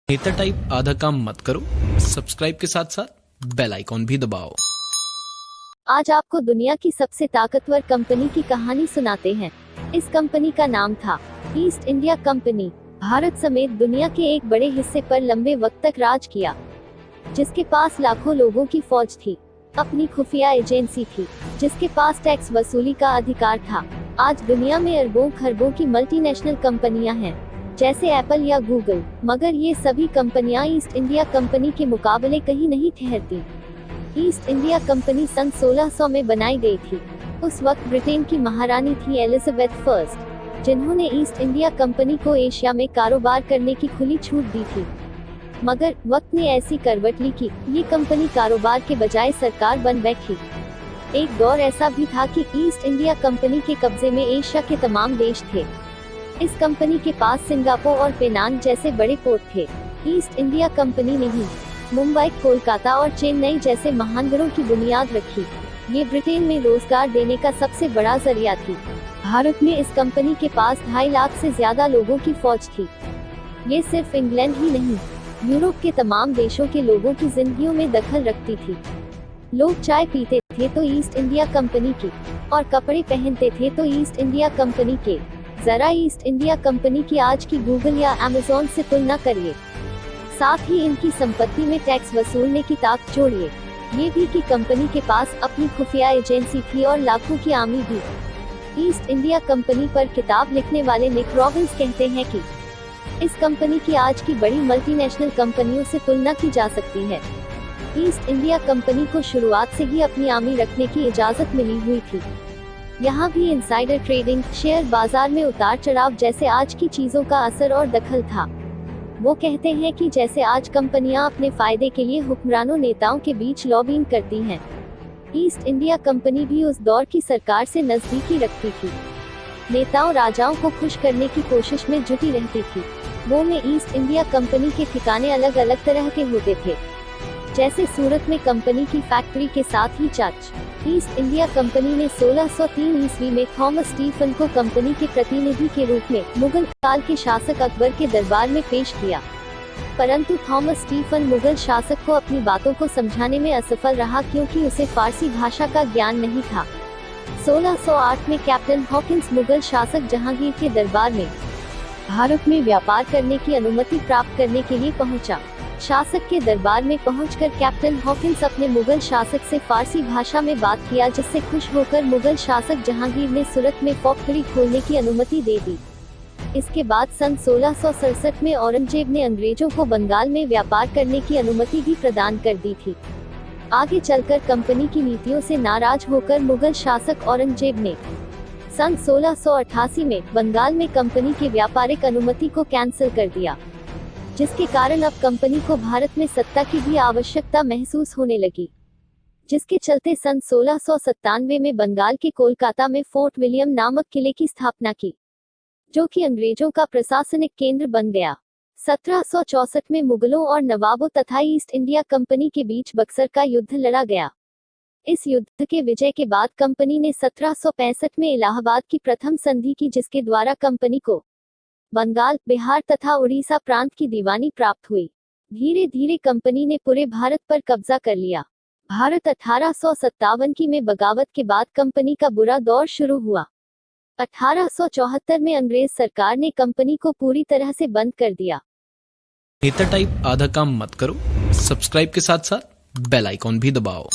नेता टाइप आधा काम मत करो, सब्सक्राइब के साथ साथ बेल आइकॉन भी दबाओ। आज आपको दुनिया की सबसे ताकतवर कंपनी की कहानी सुनाते हैं। इस कंपनी का नाम था ईस्ट इंडिया कंपनी। भारत समेत दुनिया के एक बड़े हिस्से पर लंबे वक्त तक राज किया, जिसके पास लाखों लोगों की फौज थी, अपनी खुफिया एजेंसी थी, जिसके पास टैक्स वसूली का अधिकार था। आज दुनिया में अरबों खरबों की मल्टीनेशनल कंपनियां हैं, जैसे एप्पल या गूगल, मगर ये सभी कंपनियां ईस्ट इंडिया कंपनी के मुकाबले कहीं नहीं ठहरती। ईस्ट इंडिया कंपनी सन 1600 में बनाई गई थी। उस वक्त ब्रिटेन की महारानी थी एलिजाबेथ फर्स्ट, जिन्होंने ईस्ट इंडिया कंपनी को एशिया में कारोबार करने की खुली छूट दी थी। मगर वक्त ने ऐसी करवट ली कि ये कंपनी कारोबार के बजाय सरकार बन बैठी। एक दौर ऐसा भी था कि ईस्ट इंडिया कंपनी के कब्जे में एशिया के तमाम देश थे। इस कंपनी के पास सिंगापुर और पेनांग जैसे बड़े पोर्ट थे। ईस्ट इंडिया कंपनी ने ही मुंबई, कोलकाता और चेन्नई जैसे महानगरों की बुनियाद रखी। ये ब्रिटेन में रोजगार देने का सबसे बड़ा जरिया थी। भारत में इस कंपनी के पास 2.5 लाख से ज्यादा लोगों की फौज थी। ये सिर्फ इंग्लैंड ही नहीं, यूरोप के तमाम देशों के लोगों की जिंदगियों में दखल रखती थी। लोग चाय पीते थे तो ईस्ट इंडिया कंपनी की, और कपड़े पहनते थे तो ईस्ट इंडिया कंपनी के। जरा ईस्ट इंडिया कंपनी की आज की गूगल या अमेज़न से तुलना करिए, साथ ही इनकी संपत्ति में टैक्स वसूलने की ताकत जोड़िए। ये भी कि कंपनी के पास अपनी खुफिया एजेंसी थी और लाखों की आर्मी भी। ईस्ट इंडिया कंपनी पर किताब लिखने वाले निक रॉबिन्स कहते हैं कि इस कंपनी की आज की बड़ी मल्टीनेशनल कंपनियों से तुलना की जा सकती है। ईस्ट इंडिया कंपनी को शुरुआत से ही अपनी आर्मी रखने की इजाजत मिली हुई थी। यहाँ भी इनसाइडर ट्रेडिंग, शेयर बाजार में उतार चढ़ाव जैसे आज की चीजों का असर और दखल था। वो कहते हैं कि जैसे आज कंपनियां अपने फायदे के लिए हुक्मरानों नेताओं के बीच लॉबिंग करती हैं, ईस्ट इंडिया कंपनी भी उस दौर की सरकार से नजदीकी रखती थी। नेताओं राजाओं को खुश करने की कोशिश में जुटी रहती थी। वो में ईस्ट इंडिया कंपनी के ठिकाने अलग अलग तरह के होते थे, जैसे सूरत में कंपनी की फैक्ट्री के साथ ही चर्च। ईस्ट इंडिया कंपनी ने 1603 ईस्वी में थॉमस स्टीफन को कंपनी के प्रतिनिधि के रूप में मुगल काल के शासक अकबर के दरबार में पेश किया, परंतु थॉमस स्टीफन मुगल शासक को अपनी बातों को समझाने में असफल रहा, क्योंकि उसे फारसी भाषा का ज्ञान नहीं था। 1608 में कैप्टन हॉकिंस मुगल शासक जहांगीर के दरबार में भारत में व्यापार करने की अनुमति प्राप्त करने के लिए पहुंचा। शासक के दरबार में पहुंचकर कैप्टन हॉकिंस अपने मुगल शासक से फारसी भाषा में बात किया, जिससे खुश होकर मुगल शासक जहांगीर ने सूरत में फैक्ट्री खोलने की अनुमति दे दी। इसके बाद सन 1667 में औरंगजेब ने अंग्रेजों को बंगाल में व्यापार करने की अनुमति भी प्रदान कर दी थी। आगे चलकर कंपनी की नीतियों से नाराज होकर मुगल शासक औरंगजेब ने सन 1688 में बंगाल में कंपनी की व्यापारिक अनुमति को कैंसिल कर दिया, जिसके कारण अब कंपनी को भारत में सत्ता की भी आवश्यकता महसूस होने लगी, जिसके चलते सन 1697 में बंगाल के कोलकाता में फोर्ट विलियम नामक किले की स्थापना की, जो कि अंग्रेजों का प्रशासनिक केंद्र बन गया। 1764 में मुगलों और नवाबों तथा ईस्ट इंडिया कंपनी के बीच बक्सर का युद्ध लड़ा गया। इस युद्ध के विजय के बाद कंपनी ने 1765 में इलाहाबाद की प्रथम संधि की, जिसके द्वारा कंपनी को बंगाल, बिहार तथा उड़ीसा प्रांत की दीवानी प्राप्त हुई। धीरे धीरे कंपनी ने पूरे भारत पर कब्जा कर लिया। भारत 1857 की में बगावत के बाद कंपनी का बुरा दौर शुरू हुआ। 1874 में अंग्रेज सरकार ने कंपनी को पूरी तरह से बंद कर दिया। नेता टाइप आधा काम मत करो, सब्सक्राइब के साथ साथ बेल आइकॉन भी दबाओ।